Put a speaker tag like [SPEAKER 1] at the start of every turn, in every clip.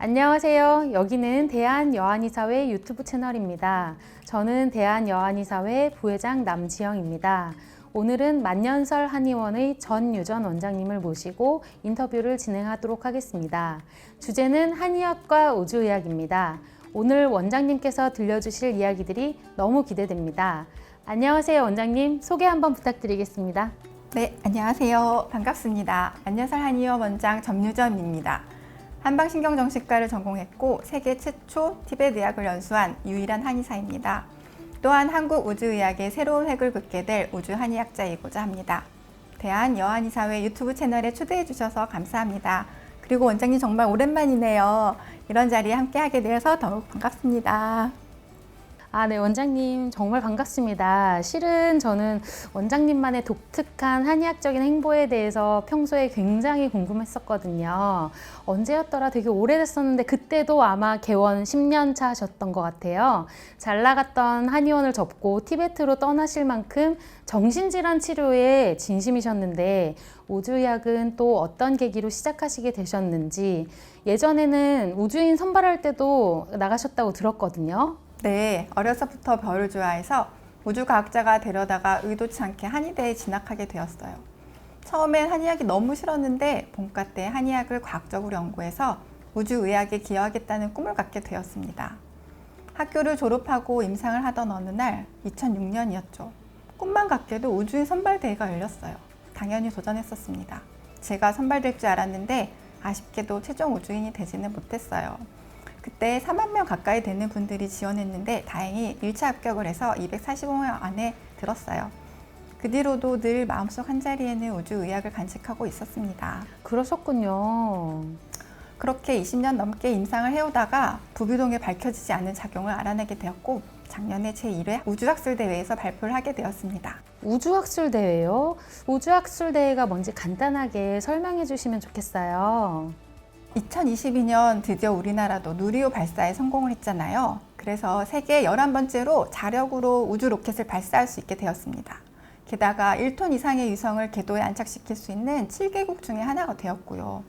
[SPEAKER 1] 안녕하세요. 여기는 대한여한의사회 유튜브 채널입니다. 저는 대한여한의사회 부회장 남지영입니다. 오늘은 만년설 한의원의 전유전 원장님을 모시고 인터뷰를 진행하도록 하겠습니다. 주제는 한의학과 우주의학입니다. 오늘 원장님께서 들려주실 이야기들이 너무 기대됩니다. 안녕하세요, 원장님. 소개 한번 부탁드리겠습니다.
[SPEAKER 2] 네, 안녕하세요. 반갑습니다. 만년설 한의원 원장 전유전입니다. 한방신경정신과를 전공했고 세계 최초 티베트 의학을 연수한 유일한 한의사입니다. 또한 한국 우주의학의 새로운 획을 긋게 될 우주한의학자이고자 합니다. 대한여한의사회 유튜브 채널에 초대해 주셔서 감사합니다. 그리고 원장님 정말 오랜만이네요. 이런 자리에 함께하게 되어서 더욱 반갑습니다.
[SPEAKER 1] 네, 원장님 정말 반갑습니다. 실은 저는 원장님만의 독특한 한의학적인 행보에 대해서 평소에 굉장히 궁금했었거든요. 언제였더라? 되게 오래됐었는데 그때도 아마 개원 10년 차셨던 것 같아요. 잘 나갔던 한의원을 접고 티베트로 떠나실 만큼 정신질환 치료에 진심이셨는데 우주의학은 또 어떤 계기로 시작하시게 되셨는지, 예전에는 우주인 선발할 때도 나가셨다고 들었거든요.
[SPEAKER 2] 네, 어려서부터 별을 좋아해서 우주과학자가 되려다가 의도치 않게 한의대에 진학하게 되었어요. 처음엔 한의학이 너무 싫었는데 본과 때 한의학을 과학적으로 연구해서 우주의학에 기여하겠다는 꿈을 갖게 되었습니다. 학교를 졸업하고 임상을 하던 어느 날 2006년이었죠. 꿈만 같게도 우주인 선발대회가 열렸어요. 당연히 도전했었습니다. 제가 선발될 줄 알았는데 아쉽게도 최종 우주인이 되지는 못했어요. 그때 4만 명 가까이 되는 분들이 지원했는데 다행히 1차 합격을 해서 245명 안에 들었어요. 그 뒤로도 늘 마음속 한자리에는 우주의학을 간직하고 있었습니다.
[SPEAKER 1] 그러셨군요.
[SPEAKER 2] 그렇게 20년 넘게 임상을 해오다가 부비동에 밝혀지지 않는 작용을 알아내게 되었고 작년에 제1회 우주학술대회에서 발표를 하게 되었습니다.
[SPEAKER 1] 우주학술대회요? 우주학술대회가 뭔지 간단하게 설명해 주시면 좋겠어요.
[SPEAKER 2] 2022년 드디어 우리나라도 누리호 발사에 성공을 했잖아요. 그래서 세계 11번째로 자력으로 우주 로켓을 발사할 수 있게 되었습니다. 게다가 1톤 이상의 위성을 궤도에 안착시킬 수 있는 7개국 중에 하나가 되었고요.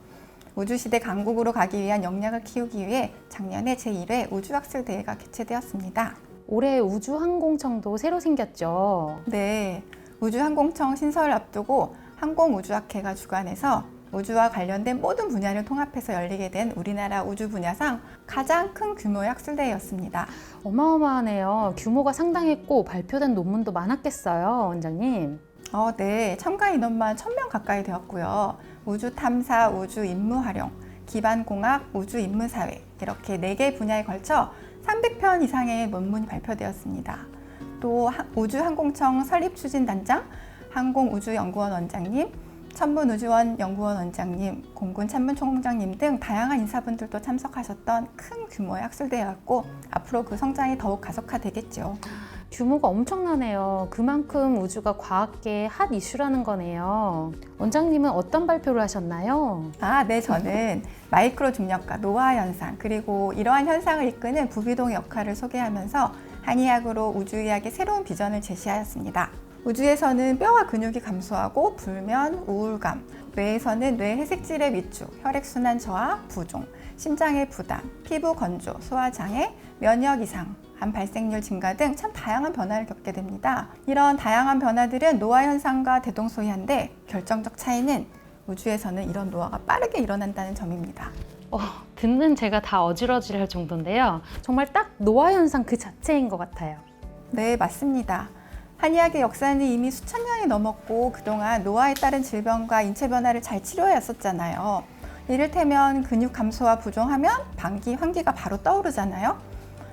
[SPEAKER 2] 우주시대 강국으로 가기 위한 역량을 키우기 위해 작년에 제1회 우주학술대회가 개최되었습니다.
[SPEAKER 1] 올해 우주항공청도 새로 생겼죠.
[SPEAKER 2] 네, 우주항공청 신설을 앞두고 항공우주학회가 주관해서 우주와 관련된 모든 분야를 통합해서 열리게 된 우리나라 우주 분야상 가장 큰 규모의 학술대회였습니다.
[SPEAKER 1] 어마어마하네요. 규모가 상당했고 발표된 논문도 많았겠어요, 원장님.
[SPEAKER 2] 네, 참가 인원만 1000명 가까이 되었고요. 우주 탐사, 우주 임무 활용, 기반공학, 우주 인문사회 이렇게 4개 분야에 걸쳐 300편 이상의 논문이 발표되었습니다. 또 우주항공청 설립추진단장, 항공우주연구원 원장님, 천문우주원 연구원 원장님, 공군 참모총장님 등 다양한 인사분들도 참석하셨던 큰 규모의 학술대회였고 앞으로 그 성장이 더욱 가속화되겠죠.
[SPEAKER 1] 규모가 엄청나네요. 그만큼 우주가 과학계의 핫 이슈라는 거네요. 원장님은 어떤 발표를 하셨나요?
[SPEAKER 2] 네, 저는 마이크로 중력과 노화 현상, 그리고 이러한 현상을 이끄는 부비동의 역할을 소개하면서 한의학으로 우주의학의 새로운 비전을 제시하였습니다. 우주에서는 뼈와 근육이 감소하고 불면, 우울감, 뇌에서는 뇌 회색질의 위축, 혈액순환 저하, 부종, 심장의 부담, 피부 건조, 소화장애, 면역 이상, 암 발생률 증가 등 참 다양한 변화를 겪게 됩니다. 이런 다양한 변화들은 노화 현상과 대동소이한데 결정적 차이는 우주에서는 이런 노화가 빠르게 일어난다는 점입니다.
[SPEAKER 1] 듣는 제가 다 어지러질 정도인데요. 정말 딱 노화 현상 그 자체인 것 같아요.
[SPEAKER 2] 네, 맞습니다. 한의학의 역사는 이미 수천 년이 넘었고 그동안 노화에 따른 질병과 인체 변화를 잘 치료해왔었잖아요. 이를테면 근육 감소와 부종하면 방기, 환기가 바로 떠오르잖아요.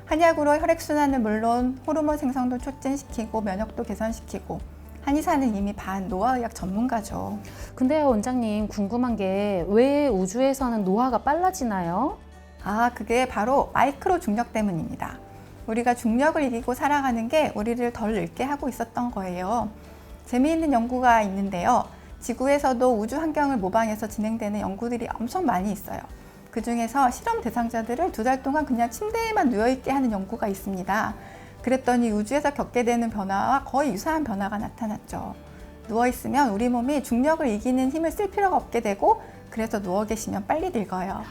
[SPEAKER 2] 한의학으로 혈액순환은 물론 호르몬 생성도 촉진시키고 면역도 개선시키고 한의사는 이미 반노화의학 전문가죠.
[SPEAKER 1] 근데요, 원장님 궁금한 게 왜 우주에서는 노화가 빨라지나요?
[SPEAKER 2] 그게 바로 마이크로 중력 때문입니다. 우리가 중력을 이기고 살아가는 게 우리를 덜 늙게 하고 있었던 거예요. 재미있는 연구가 있는데요. 지구에서도 우주 환경을 모방해서 진행되는 연구들이 엄청 많이 있어요. 그 중에서 실험 대상자들을 2달 동안 그냥 침대에만 누워있게 하는 연구가 있습니다. 그랬더니 우주에서 겪게 되는 변화와 거의 유사한 변화가 나타났죠. 누워있으면 우리 몸이 중력을 이기는 힘을 쓸 필요가 없게 되고 그래서 누워 계시면 빨리 늙어요.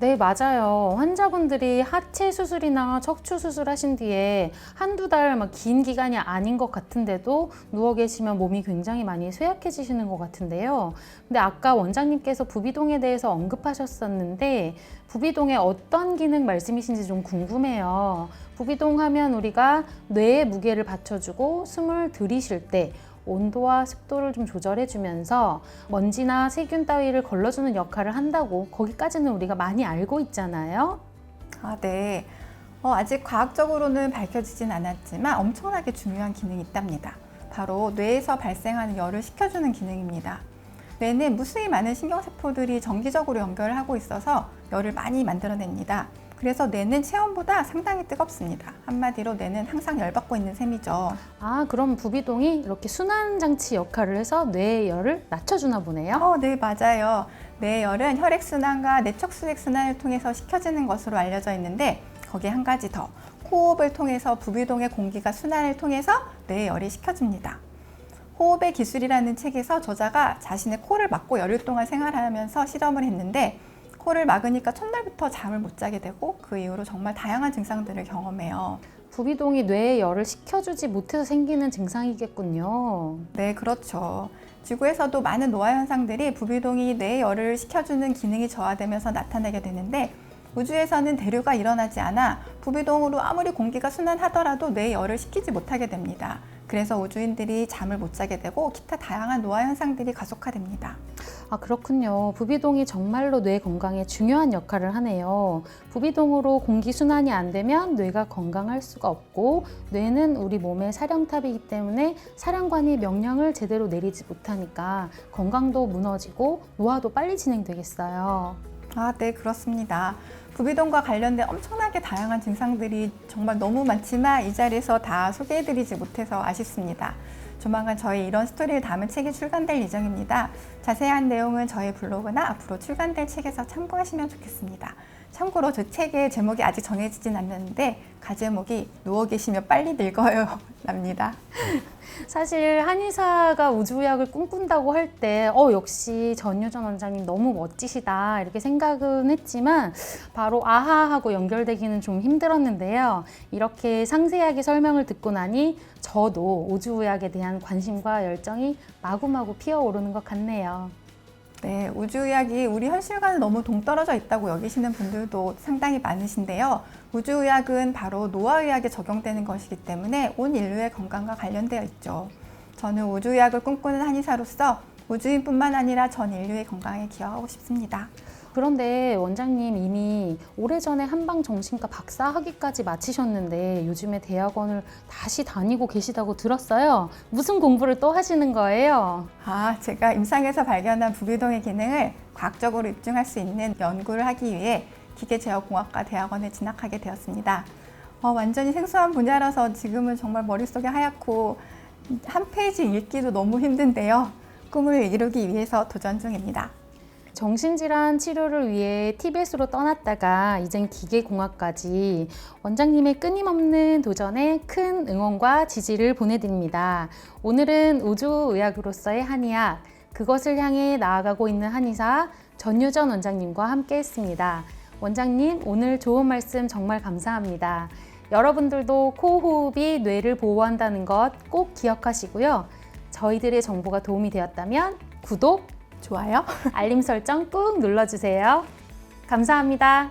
[SPEAKER 1] 네, 맞아요. 환자분들이 하체 수술이나 척추 수술 하신 뒤에 한두 달 막 긴 기간이 아닌 것 같은데도 누워 계시면 몸이 굉장히 많이 쇠약해지시는 것 같은데요. 근데 아까 원장님께서 부비동에 대해서 언급하셨었는데 부비동의 어떤 기능 말씀이신지 좀 궁금해요. 부비동 하면 우리가 뇌의 무게를 받쳐주고 숨을 들이쉴 때 온도와 습도를 좀 조절해주면서 먼지나 세균 따위를 걸러주는 역할을 한다고 거기까지는 우리가 많이 알고 있잖아요.
[SPEAKER 2] 아, 네. 아직 과학적으로는 밝혀지진 않았지만 엄청나게 중요한 기능이 있답니다. 바로 뇌에서 발생하는 열을 식혀주는 기능입니다. 뇌는 무수히 많은 신경세포들이 정기적으로 연결을 하고 있어서 열을 많이 만들어냅니다. 그래서 뇌는 체온보다 상당히 뜨겁습니다. 한마디로 뇌는 항상 열받고 있는 셈이죠.
[SPEAKER 1] 아, 그럼 부비동이 이렇게 순환 장치 역할을 해서 뇌의 열을 낮춰주나 보네요.
[SPEAKER 2] 네, 맞아요. 뇌의 열은 혈액순환과 내척수액순환을 통해서 식혀지는 것으로 알려져 있는데 거기에 한 가지 더, 호흡을 통해서 부비동의 공기가 순환을 통해서 뇌의 열이 식혀집니다. 호흡의 기술이라는 책에서 저자가 자신의 코를 막고 열흘 동안 생활하면서 실험을 했는데 코를 막으니까 첫날부터 잠을 못 자게 되고 그 이후로 정말 다양한 증상들을 경험해요.
[SPEAKER 1] 부비동이 뇌의 열을 식혀주지 못해서 생기는 증상이겠군요.
[SPEAKER 2] 네, 그렇죠. 지구에서도 많은 노화 현상들이 부비동이 뇌의 열을 식혀주는 기능이 저하되면서 나타나게 되는데 우주에서는 대류가 일어나지 않아 부비동으로 아무리 공기가 순환하더라도 뇌의 열을 식히지 못하게 됩니다. 그래서 우주인들이 잠을 못 자게 되고 기타 다양한 노화 현상들이 가속화됩니다.
[SPEAKER 1] 아, 그렇군요. 부비동이 정말로 뇌 건강에 중요한 역할을 하네요. 부비동으로 공기 순환이 안 되면 뇌가 건강할 수가 없고 뇌는 우리 몸의 사령탑이기 때문에 사령관이 명령을 제대로 내리지 못하니까 건강도 무너지고 노화도 빨리 진행되겠어요.
[SPEAKER 2] 아, 네, 그렇습니다. 부비동과 관련된 엄청나게 다양한 증상들이 정말 너무 많지만 이 자리에서 다 소개해드리지 못해서 아쉽습니다. 조만간 저희 이런 스토리를 담은 책이 출간될 예정입니다. 자세한 내용은 저희 블로그나 앞으로 출간될 책에서 참고하시면 좋겠습니다. 참고로 저 책의 제목이 아직 정해지진 않는데 가제목이 누워 계시면 빨리 늙어요 랍니다.
[SPEAKER 1] 사실 한의사가 우주의학을 꿈꾼다고 할 때 역시 전유전 원장님 너무 멋지시다 이렇게 생각은 했지만 바로 아하하고 연결되기는 좀 힘들었는데요. 이렇게 상세하게 설명을 듣고 나니 저도 우주의학에 대한 관심과 열정이 마구마구 피어오르는 것 같네요.
[SPEAKER 2] 네, 우주의학이 우리 현실과는 너무 동떨어져 있다고 여기시는 분들도 상당히 많으신데요. 우주의학은 바로 노화의학에 적용되는 것이기 때문에 온 인류의 건강과 관련되어 있죠. 저는 우주의학을 꿈꾸는 한의사로서 우주인뿐만 아니라 전 인류의 건강에 기여하고 싶습니다.
[SPEAKER 1] 그런데 원장님 이미 오래전에 한방정신과 박사 학위까지 마치셨는데 요즘에 대학원을 다시 다니고 계시다고 들었어요. 무슨 공부를 또 하시는 거예요?
[SPEAKER 2] 제가 임상에서 발견한 부비동의 기능을 과학적으로 입증할 수 있는 연구를 하기 위해 기계제어공학과 대학원에 진학하게 되었습니다. 완전히 생소한 분야라서 지금은 정말 머릿속이 하얗고 한 페이지 읽기도 너무 힘든데요. 꿈을 이루기 위해서 도전 중입니다.
[SPEAKER 1] 정신질환 치료를 위해 티벳으로 떠났다가 이젠 기계공학까지 원장님의 끊임없는 도전에 큰 응원과 지지를 보내드립니다. 오늘은 우주의학으로서의 한의학, 그것을 향해 나아가고 있는 한의사 전유전 원장님과 함께 했습니다. 원장님, 오늘 좋은 말씀 정말 감사합니다. 여러분들도 코호흡이 뇌를 보호한다는 것 꼭 기억하시고요. 저희들의 정보가 도움이 되었다면 구독,
[SPEAKER 2] 좋아요.
[SPEAKER 1] 알림 설정 꾹 눌러주세요. 감사합니다.